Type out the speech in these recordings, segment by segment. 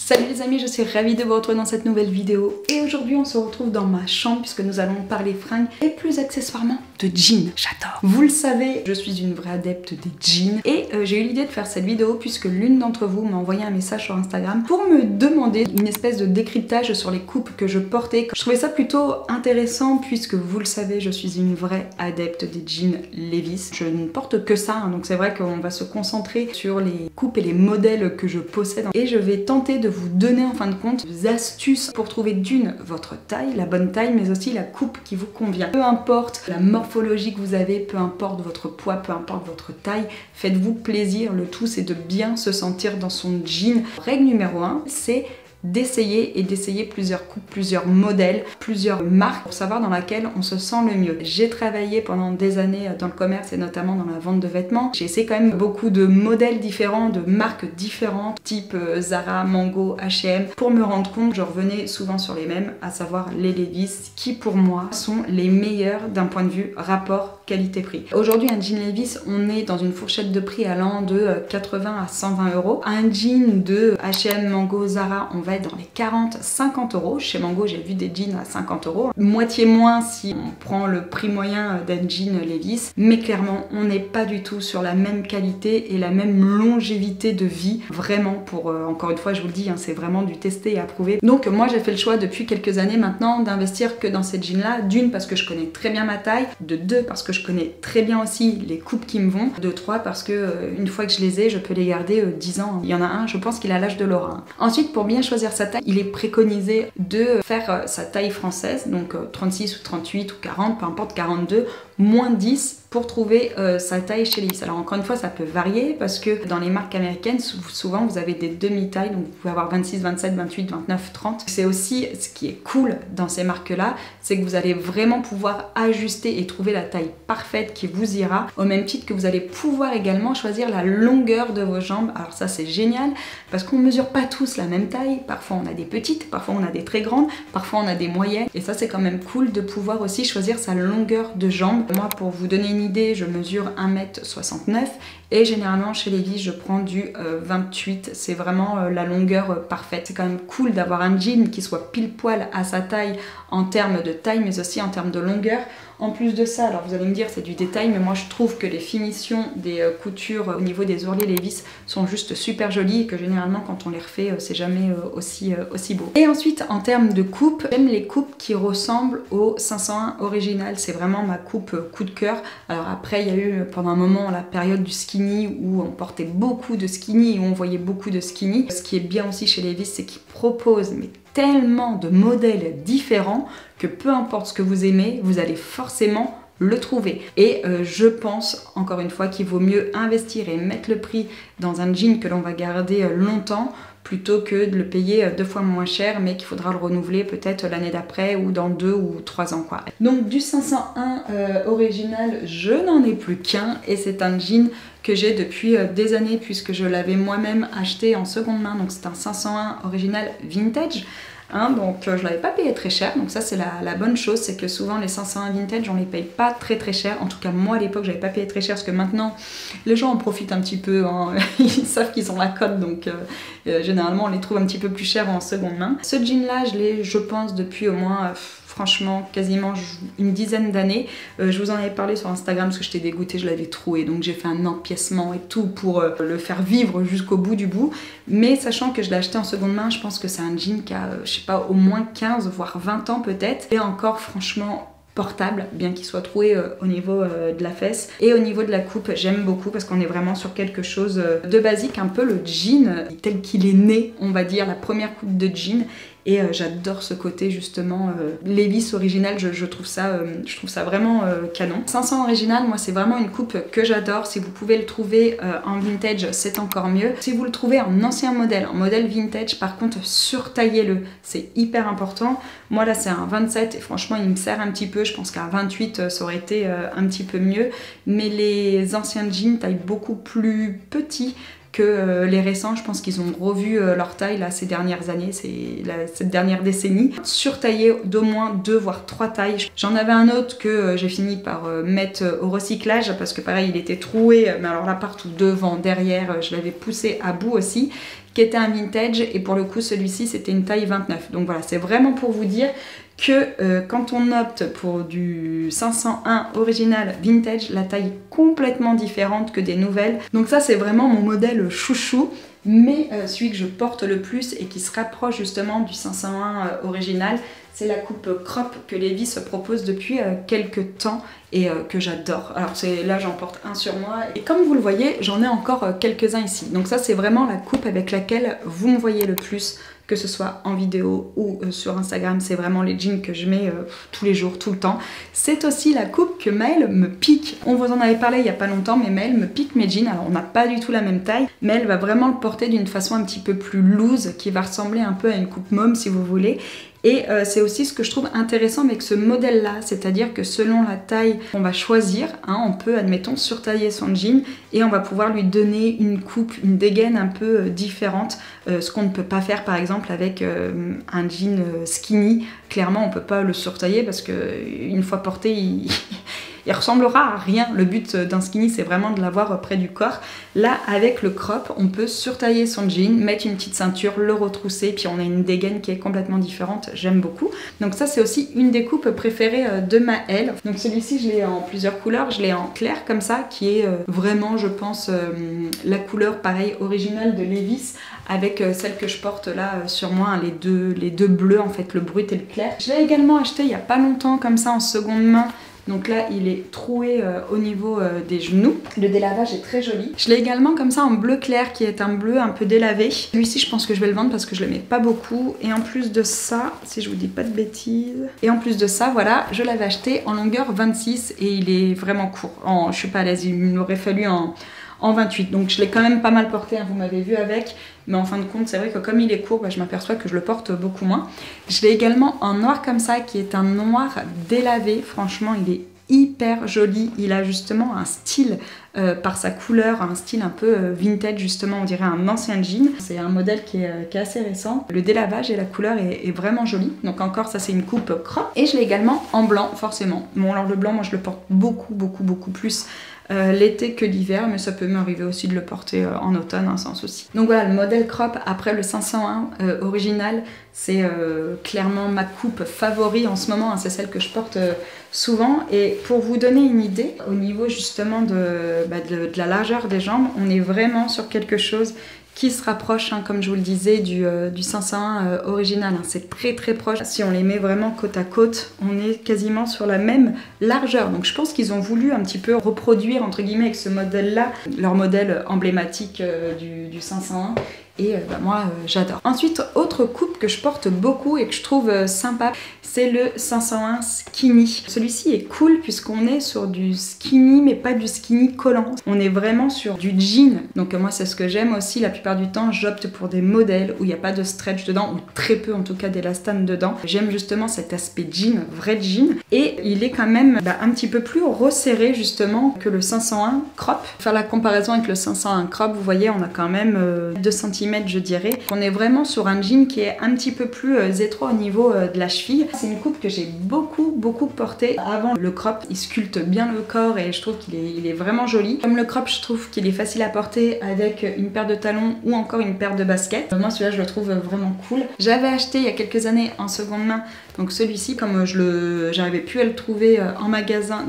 Salut les amis, je suis ravie de vous retrouver dans cette nouvelle vidéo et aujourd'hui on se retrouve dans ma chambre puisque nous allons parler fringues et plus accessoirement de jeans. J'adore. Vous le savez, je suis une vraie adepte des jeans et j'ai eu l'idée de faire cette vidéo puisque l'une d'entre vous m'a envoyé un message sur Instagram pour me demander une espèce de décryptage sur les coupes que je portais. Je trouvais ça plutôt intéressant puisque vous le savez, je suis une vraie adepte des jeans Levi's. Je ne porte que ça, donc c'est vrai qu'on va se concentrer sur les coupes et les modèles que je possède et je vais tenter de vous donner en fin de compte des astuces pour trouver d'une votre taille, la bonne taille, mais aussi la coupe qui vous convient. Peu importe la morphologie que vous avez, peu importe votre poids, peu importe votre taille, faites-vous plaisir. Le tout c'est de bien se sentir dans son jean. Règle numéro 1, c'est d'essayer plusieurs coupes, plusieurs modèles, plusieurs marques pour savoir dans laquelle on se sent le mieux. J'ai travaillé pendant des années dans le commerce et notamment dans la vente de vêtements. J'ai essayé quand même beaucoup de modèles différents, de marques différentes, type Zara, Mango, H&M. Pour me rendre compte, je revenais souvent sur les mêmes, à savoir les Levi's, qui pour moi sont les meilleurs d'un point de vue rapport qualité-prix. Aujourd'hui, un jean Levi's, on est dans une fourchette de prix allant de 80 à 120 €. Un jean de H&M, Mango, Zara, on va être dans les 40-50 €. Chez Mango, j'ai vu des jeans à 50 €. Moitié moins si on prend le prix moyen d'un jean Levi's. Mais clairement, on n'est pas du tout sur la même qualité et la même longévité de vie. Vraiment, pour encore une fois, je vous le dis, hein, c'est vraiment du tester et approuver. Donc moi, j'ai fait le choix depuis quelques années maintenant d'investir que dans ces jeans-là. D'une, parce que je connais très bien ma taille. De deux, parce que je connais très bien aussi les coupes qui me vont. De trois, parce que une fois que je les ai, je peux les garder 10 ans. Il y en a un, je pense qu'il a l'âge de Laura. Ensuite, pour bien choisir sa taille, il est préconisé de faire sa taille française, donc 36 ou 38 ou 40, peu importe, 42, moins 10 pour trouver sa taille chez Levi's. Alors encore une fois, ça peut varier parce que dans les marques américaines, souvent vous avez des demi-tailles, donc vous pouvez avoir 26, 27, 28, 29, 30. C'est aussi ce qui est cool dans ces marques-là, c'est que vous allez vraiment pouvoir ajuster et trouver la taille parfaite qui vous ira, au même titre que vous allez pouvoir également choisir la longueur de vos jambes. Alors ça c'est génial parce qu'on ne mesure pas tous la même taille, parfois on a des petites, parfois on a des très grandes, parfois on a des moyennes, et ça c'est quand même cool de pouvoir aussi choisir sa longueur de jambes. Moi, pour vous donner une idée, je mesure 1,69 m et généralement chez Levi's je prends du 28, c'est vraiment la longueur parfaite. C'est quand même cool d'avoir un jean qui soit pile poil à sa taille en termes de taille mais aussi en termes de longueur. En plus de ça, alors vous allez me dire c'est du détail, mais moi je trouve que les finitions des coutures au niveau des ourlets Levi's sont juste super jolies et que généralement quand on les refait c'est jamais aussi beau. Et ensuite en termes de coupe, j'aime les coupes qui ressemblent au 501 original, c'est vraiment ma coupe coup de cœur. Alors après il y a eu pendant un moment la période du skinny où on portait beaucoup de skinny et où on voyait beaucoup de skinny. Ce qui est bien aussi chez Levi's, c'est qu'ils proposent tellement de modèles différents que peu importe ce que vous aimez, vous allez forcément le trouver. Et je pense encore une fois qu'il vaut mieux investir et mettre le prix dans un jean que l'on va garder longtemps plutôt que de le payer 2 fois moins cher mais qu'il faudra le renouveler peut-être l'année d'après ou dans 2 ou 3 ans quoi. Donc du 501 original, je n'en ai plus qu'un et c'est un jean que j'ai depuis des années puisque je l'avais moi-même acheté en seconde main, donc c'est un 501 original vintage. Donc je l'avais pas payé très cher, donc ça c'est la bonne chose, c'est que souvent les 501 vintage on les paye pas très cher. En tout cas moi à l'époque j'avais pas payé très cher parce que maintenant les gens en profitent un petit peu, hein. Ils savent qu'ils ont la cote, donc généralement on les trouve un petit peu plus cher en seconde main. Ce jean là je l'ai je pense depuis au moins franchement quasiment une dizaine d'années. Je vous en avais parlé sur Instagram parce que j'étais dégoûtée, je l'avais troué, donc j'ai fait un empiècement et tout pour le faire vivre jusqu'au bout du bout. Mais sachant que je l'ai acheté en seconde main, je pense que c'est un jean qui a, je sais pas, au moins 15 voire 20 ans peut-être, et encore franchement portable, bien qu'il soit troué au niveau de la fesse. Et au niveau de la coupe, j'aime beaucoup parce qu'on est vraiment sur quelque chose de basique, un peu le jean tel qu'il est né, on va dire, la première coupe de jean. Et j'adore ce côté justement Levi's original, je trouve ça vraiment canon. 500 original, moi c'est vraiment une coupe que j'adore. Si vous pouvez le trouver en vintage, c'est encore mieux. Si vous le trouvez en ancien modèle, en modèle vintage, par contre surtaillez-le, c'est hyper important. Moi là c'est un 27 et franchement il me sert un petit peu, je pense qu'un 28 ça aurait été un petit peu mieux. Mais les anciens jeans taille beaucoup plus petit que les récents, je pense qu'ils ont revu leur taille là, ces dernières années, cette dernière décennie. Surtaillé d'au moins 2 voire 3 tailles. J'en avais un autre que j'ai fini par mettre au recyclage parce que pareil il était troué, mais alors là partout, devant, derrière, je l'avais poussé à bout aussi, qui était un vintage et pour le coup celui-ci c'était une taille 29. Donc voilà, c'est vraiment pour vous dire que quand on opte pour du 501 original vintage, la taille est complètement différente que des nouvelles. Donc ça c'est vraiment mon modèle chouchou. Mais celui que je porte le plus et qui se rapproche justement du 501 original, c'est la coupe crop que Levi's propose depuis quelques temps et que j'adore. Alors là j'en porte un sur moi et comme vous le voyez j'en ai encore quelques-uns ici. Donc ça c'est vraiment la coupe avec laquelle vous me voyez le plus, que ce soit en vidéo ou sur Instagram. C'est vraiment les jeans que je mets tous les jours, tout le temps. C'est aussi la coupe que Maëlle me pique. On vous en avait parlé il n'y a pas longtemps, mais Maëlle me pique mes jeans. Alors on n'a pas du tout la même taille, mais elle va vraiment le porter d'une façon un petit peu plus loose, qui va ressembler un peu à une coupe môme si vous voulez. Et c'est aussi ce que je trouve intéressant avec ce modèle-là, c'est-à-dire que selon la taille qu'on va choisir, on peut, admettons, surtailler son jean et on va pouvoir lui donner une coupe, une dégaine un peu différente, ce qu'on ne peut pas faire par exemple avec un jean skinny. Clairement, on ne peut pas le surtailler parce qu'une fois porté, il ressemblera à rien. Le but d'un skinny, c'est vraiment de l'avoir près du corps. Là, avec le crop, on peut surtailler son jean, mettre une petite ceinture, le retrousser, puis on a une dégaine qui est complètement différente. J'aime beaucoup. Donc ça, c'est aussi une des coupes préférées de Maëlle. Donc celui-ci, je l'ai en plusieurs couleurs. Je l'ai en clair comme ça, qui est vraiment, je pense, la couleur, pareil, originale de Levi's, avec celle que je porte là sur moi, les deux bleus, en fait, le brut et le clair. Je l'ai également acheté il n'y a pas longtemps, comme ça, en seconde main. Donc là, il est troué au niveau des genoux. Le délavage est très joli. Je l'ai également comme ça en bleu clair, qui est un bleu un peu délavé. Celui-ci, je pense que je vais le vendre parce que je le mets pas beaucoup. Et en plus de ça, si je vous dis pas de bêtises... Et en plus de ça, voilà, je l'avais acheté en longueur 26 et il est vraiment court. Je suis pas à l'aise, il m'aurait fallu en 28. Donc je l'ai quand même pas mal porté, vous m'avez vu avec. Mais en fin de compte, c'est vrai que comme il est court, je m'aperçois que je le porte beaucoup moins. Je l'ai également en noir comme ça, qui est un noir délavé. Franchement, il est hyper joli. Il a justement un style par sa couleur, un style un peu vintage justement, on dirait un ancien jean. C'est un modèle qui est assez récent. Le délavage et la couleur est vraiment joli. Donc encore, ça c'est une coupe crop. Et je l'ai également en blanc, forcément. Bon, alors le blanc, moi je le porte beaucoup plus l'été que l'hiver, mais ça peut m'arriver aussi de le porter en automne, sans souci. Donc voilà, le modèle crop après le 501 original, c'est clairement ma coupe favori en ce moment, c'est celle que je porte souvent. Et pour vous donner une idée, au niveau justement de la largeur des jambes, on est vraiment sur quelque chose qui se rapproche, comme je vous le disais, du 501 original. C'est très proche. Si on les met vraiment côte à côte, on est quasiment sur la même largeur. Donc je pense qu'ils ont voulu un petit peu reproduire, entre guillemets, avec ce modèle-là, leur modèle emblématique du 501. Et moi j'adore. Ensuite, autre coupe que je porte beaucoup et que je trouve sympa, c'est le 501 skinny. Celui-ci est cool puisqu'on est sur du skinny mais pas du skinny collant. On est vraiment sur du jean. Donc moi c'est ce que j'aime aussi. La plupart du temps j'opte pour des modèles où il n'y a pas de stretch dedans, ou très peu en tout cas d'élastane dedans. J'aime justement cet aspect jean, vrai jean. Et il est quand même un petit peu plus resserré justement que le 501 crop. Pour faire la comparaison avec le 501 crop, vous voyez on a quand même 2 cm je dirais. On est vraiment sur un jean qui est un petit peu plus étroit au niveau de la cheville. C'est une coupe que j'ai beaucoup portée. Avant le crop, il sculpte bien le corps et je trouve qu'il est vraiment joli. Comme le crop, je trouve qu'il est facile à porter avec une paire de talons ou encore une paire de baskets. Moi celui-là je le trouve vraiment cool. J'avais acheté il y a quelques années en seconde main, donc celui-ci comme j'arrivais plus à le trouver en magasin,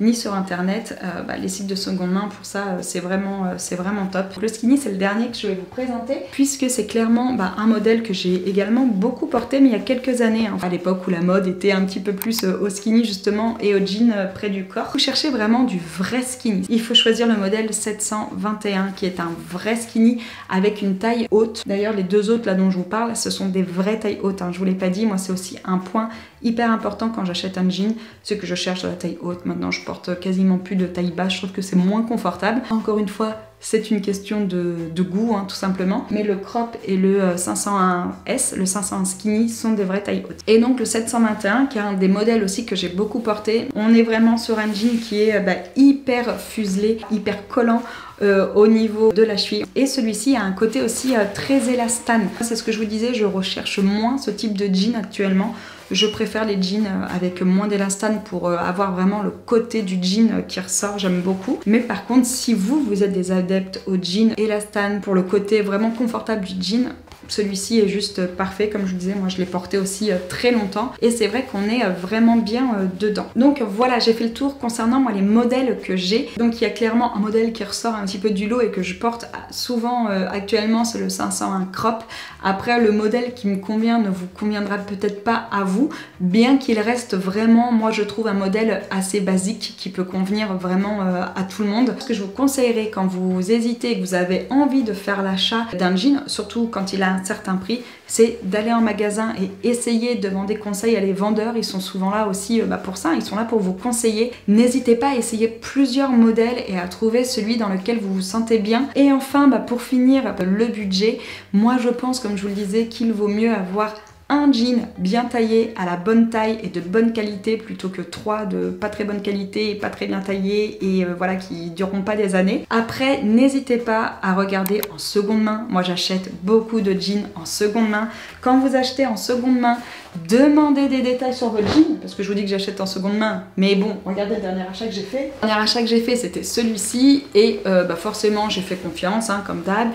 ni sur internet, les sites de seconde main pour ça c'est vraiment top. Donc, le skinny c'est le dernier que je vais vous présenter puisque c'est clairement un modèle que j'ai également beaucoup porté mais il y a quelques années, à l'époque où la mode était un petit peu plus au skinny justement et au jean près du corps. Vous cherchez vraiment du vrai skinny, il faut choisir le modèle 721 qui est un vrai skinny avec une taille haute. D'ailleurs les deux autres là dont je vous parle, ce sont des vraies tailles hautes, je vous l'ai pas dit, moi c'est aussi un point hyper important quand j'achète un jean, c'est que je cherche la taille haute. Maintenant je porte quasiment plus de taille basse, je trouve que c'est moins confortable. Encore une fois, c'est une question de goût tout simplement, mais le crop et le 501S, le 501 skinny sont des vraies tailles hautes. Et donc le 721 qui est un des modèles aussi que j'ai beaucoup porté, on est vraiment sur un jean qui est hyper fuselé, hyper collant au niveau de la cheville. Et celui-ci a un côté aussi très élastane. C'est ce que je vous disais, je recherche moins ce type de jean actuellement. Je préfère les jeans avec moins d'élastane pour avoir vraiment le côté du jean qui ressort, j'aime beaucoup. Mais par contre, si vous êtes des adeptes au jean élastane pour le côté vraiment confortable du jean, celui-ci est juste parfait. Comme je vous disais, moi je l'ai porté aussi très longtemps et c'est vrai qu'on est vraiment bien dedans. Donc voilà, j'ai fait le tour concernant moi les modèles que j'ai. Donc il y a clairement un modèle qui ressort un petit peu du lot et que je porte souvent actuellement, c'est le 501 crop. Après, le modèle qui me convient ne vous conviendra peut-être pas à vous, bien qu'il reste vraiment, moi je trouve un modèle assez basique qui peut convenir vraiment à tout le monde. Ce que je vous conseillerais quand vous hésitez et que vous avez envie de faire l'achat d'un jean, surtout quand il a un certain prix, c'est d'aller en magasin et essayer de demander conseil à les vendeurs. Ils sont souvent là aussi pour ça, ils sont là pour vous conseiller. N'hésitez pas à essayer plusieurs modèles et à trouver celui dans lequel vous vous sentez bien. Et enfin, pour finir, le budget. Moi je pense, comme je vous le disais, qu'il vaut mieux avoir un jean bien taillé, à la bonne taille et de bonne qualité, plutôt que 3 de pas très bonne qualité et pas très bien taillés et voilà, qui dureront pas des années. Après, n'hésitez pas à regarder en seconde main. Moi j'achète beaucoup de jeans en seconde main. Quand vous achetez en seconde main, demandez des détails sur votre jean, parce que je vous dis que j'achète en seconde main, mais bon, regardez le dernier achat que j'ai fait. Le dernier achat que j'ai fait, c'était celui-ci et forcément j'ai fait confiance, comme d'hab.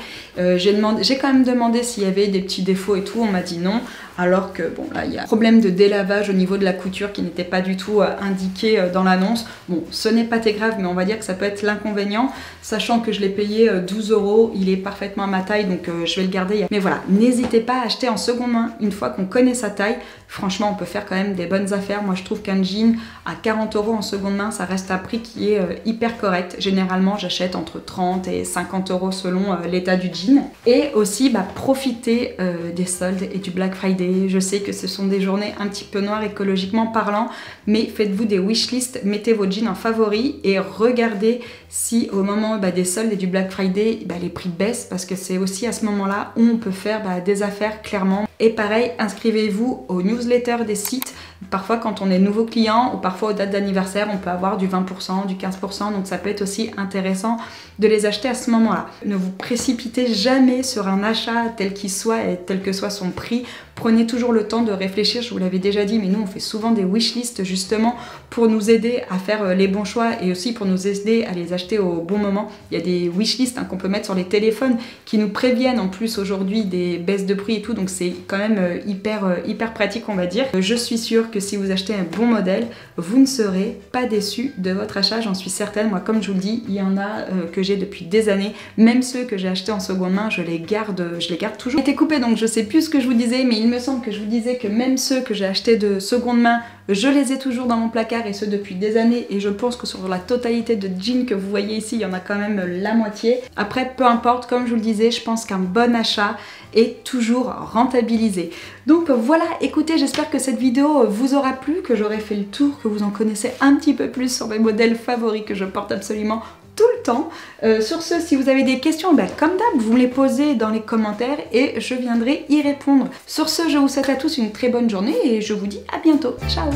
J'ai quand même demandé s'il y avait des petits défauts et tout, on m'a dit non. Alors que bon, là il y a un problème de délavage au niveau de la couture qui n'était pas du tout indiqué dans l'annonce. Bon, ce n'est pas très grave, mais on va dire que ça peut être l'inconvénient, sachant que je l'ai payé 12 €, il est parfaitement à ma taille, donc je vais le garder. Mais voilà, n'hésitez pas à acheter en seconde main une fois qu'on connaît sa taille. Franchement, on peut faire quand même des bonnes affaires. Moi, je trouve qu'un jean à 40 € en seconde main, ça reste un prix qui est hyper correct. Généralement, j'achète entre 30 et 50 € selon l'état du jean. Et aussi, profitez des soldes et du Black Friday. Je sais que ce sont des journées un petit peu noires écologiquement parlant, mais faites-vous des wishlists, mettez vos jeans en favoris et regardez si au moment des soldes et du Black Friday, les prix baissent, parce que c'est aussi à ce moment-là où on peut faire des affaires clairement. Et pareil, inscrivez-vous aux newsletters des sites. Parfois quand on est nouveau client ou parfois aux dates d'anniversaire, on peut avoir du 20%, du 15%, donc ça peut être aussi intéressant de les acheter à ce moment-là. Ne vous précipitez jamais sur un achat tel qu'il soit et tel que soit son prix. Prenez toujours le temps de réfléchir, je vous l'avais déjà dit, mais nous on fait souvent des wishlists justement pour nous aider à faire les bons choix et aussi pour nous aider à les acheter au bon moment. Il y a des wishlists qu'on peut mettre sur les téléphones qui nous préviennent en plus aujourd'hui des baisses de prix et tout, donc c'est quand même hyper pratique, on va dire. Je suis sûre que si vous achetez un bon modèle, vous ne serez pas déçus de votre achat, j'en suis certaine. Moi, comme je vous le dis, il y en a que j'ai depuis des années, même ceux que j'ai achetés en seconde main, je les garde toujours. J'ai été coupée, donc je sais plus ce que je vous disais, mais il me semble que je vous disais que même ceux que j'ai achetés de seconde main, je les ai toujours dans mon placard, et ce depuis des années, et je pense que sur la totalité de jeans que vous voyez ici, il y en a quand même la moitié. Après, peu importe, comme je vous le disais, je pense qu'un bon achat est toujours rentabilisé. Donc voilà, écoutez, j'espère que cette vidéo vous aura plu, que j'aurai fait le tour, que vous en connaissez un petit peu plus sur mes modèles favoris que je porte absolument tout le temps. Sur ce, si vous avez des questions, comme d'hab, vous me les posez dans les commentaires et je viendrai y répondre. Sur ce, je vous souhaite à tous une très bonne journée et je vous dis à bientôt. Ciao!